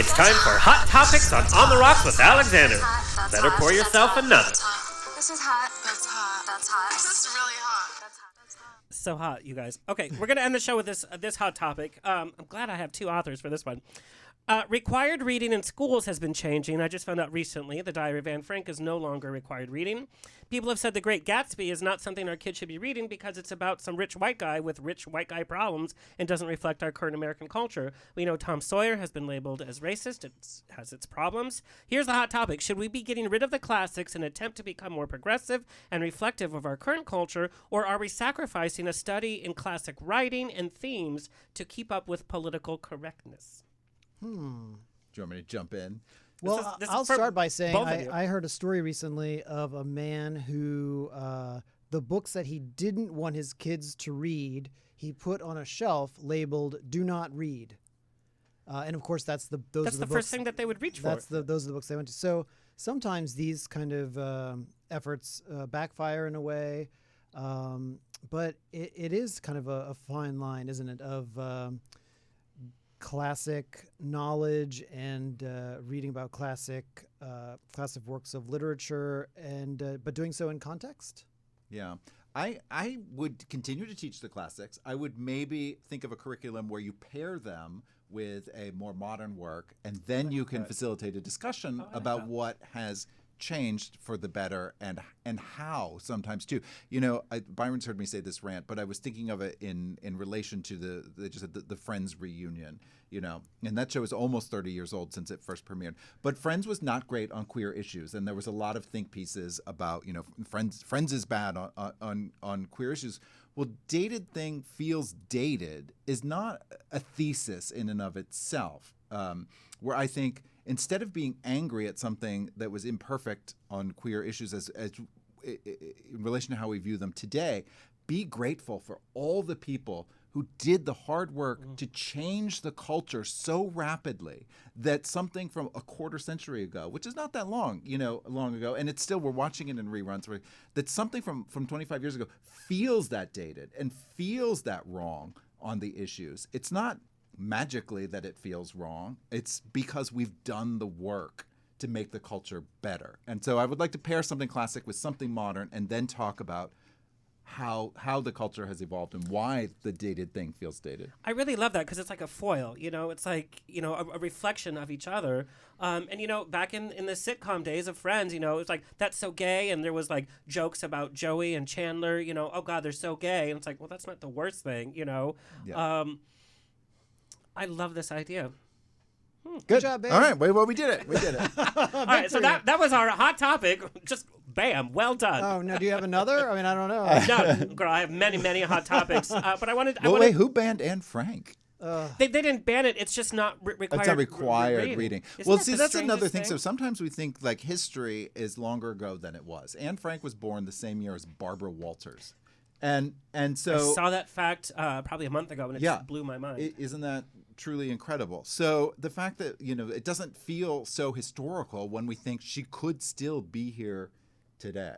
It's time for Hot Topics on the Rocks with Alexander. Better pour yourself another. This is hot. That's hot. That's hot. This is really hot. That's hot. That's hot. So hot, you guys. Okay, we're going to end the show with this hot topic. I'm glad I have two authors for this one. Required reading in schools has been changing. I just found out recently the Diary of Anne Frank is no longer required reading. People have said The Great Gatsby is not something our kids should be reading because it's about some rich white guy with rich white guy problems and doesn't reflect our current American culture. We know Tom Sawyer has been labeled as racist. It has its problems. Here's the hot topic. Should we be getting rid of the classics in an attempt to become more progressive and reflective of our current culture, or are we sacrificing a study in classic writing and themes to keep up with political correctness? Do you want me to jump in? Well, I'll start by saying I heard a story recently of a man who the books that he didn't want his kids to read, he put on a shelf labeled "Do not read," and of course that's the first thing that they would reach for. Those are the books they went to. So sometimes these kind of efforts backfire in a way, but it is kind of a fine line, isn't it? Of classic knowledge and reading about classic works of literature, and but doing so in context. Yeah. I would continue to teach the classics. I would maybe think of a curriculum where you pair them with a more modern work, and then you can facilitate a discussion about what has changed for the better and how sometimes too. You know, Byron's heard me say this rant, but I was thinking of it in relation to the Friends reunion, you know, and that show is almost 30 years old since it first premiered. But Friends was not great on queer issues, and there was a lot of think pieces about, you know, Friends is bad on queer issues. Well, dated thing feels dated is not a thesis in and of itself, where I think instead of being angry at something that was imperfect on queer issues as in relation to how we view them today, be grateful for all the people who did the hard work to change the culture so rapidly that something from a quarter century ago, which is not that long, long ago, and it's still, we're watching it in reruns, that something from 25 years ago feels that dated and feels that wrong on the issues. It's not magically that it feels wrong. It's because we've done the work to make the culture better. And so I would like to pair something classic with something modern and then talk about how the culture has evolved and why the dated thing feels dated. I really love that because it's like a foil, it's like, a reflection of each other. And, back in the sitcom days of Friends, it's like, that's so gay. And there was like jokes about Joey and Chandler, oh God, they're so gay. And it's like, well, that's not the worst thing, Yeah. I love this idea. Good job, babe. All right. Well, we did it. All right. So that was our hot topic. Just bam. Well done. Oh, no. Do you have another? I mean, I don't know. No, girl, I have many, many hot topics. But I wanted. Wait, who banned Anne Frank? They didn't ban it. It's just not required. It's not required reading. Well, see, that's another thing. So sometimes we think like history is longer ago than it was. Anne Frank was born the same year as Barbara Walters. And so I saw that fact probably a month ago, and it just blew my mind. Isn't that truly incredible? So the fact that it doesn't feel so historical when we think she could still be here today.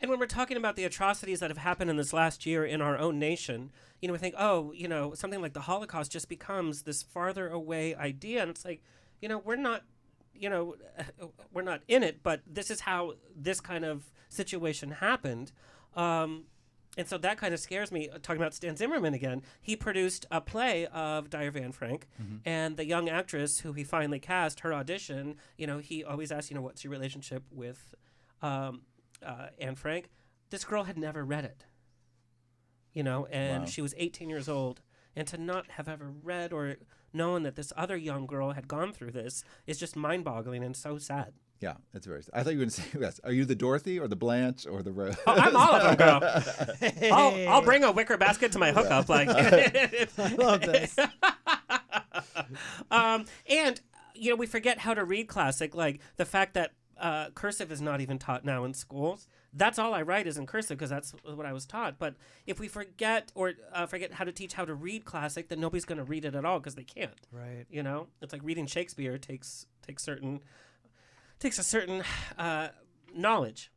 And when we're talking about the atrocities that have happened in this last year in our own nation, we think, something like the Holocaust just becomes this farther away idea, and it's like, we're not in it, but this is how this kind of situation happened. And so that kind of scares me. Talking about Stan Zimmerman again, he produced a play of Diary of Anne Frank, and the young actress who he finally cast, her audition, he always asked, what's your relationship with Anne Frank? This girl had never read it, and she was 18 years old. And to not have ever read or known that this other young girl had gone through this is just mind-boggling and so sad. Yeah, it's very sad. I thought you were going to say, yes, are you the Dorothy or the Blanche or the Rose? Oh, I'm all of them, girl. I'll bring a wicker basket to my hookup. Like, I love this. And, we forget how to read classic. Like the fact that cursive is not even taught now in schools. That's all I write is in cursive because that's what I was taught. But if we forget how to teach how to read classic, then nobody's going to read it at all because they can't. Right. It's like reading Shakespeare takes a certain knowledge.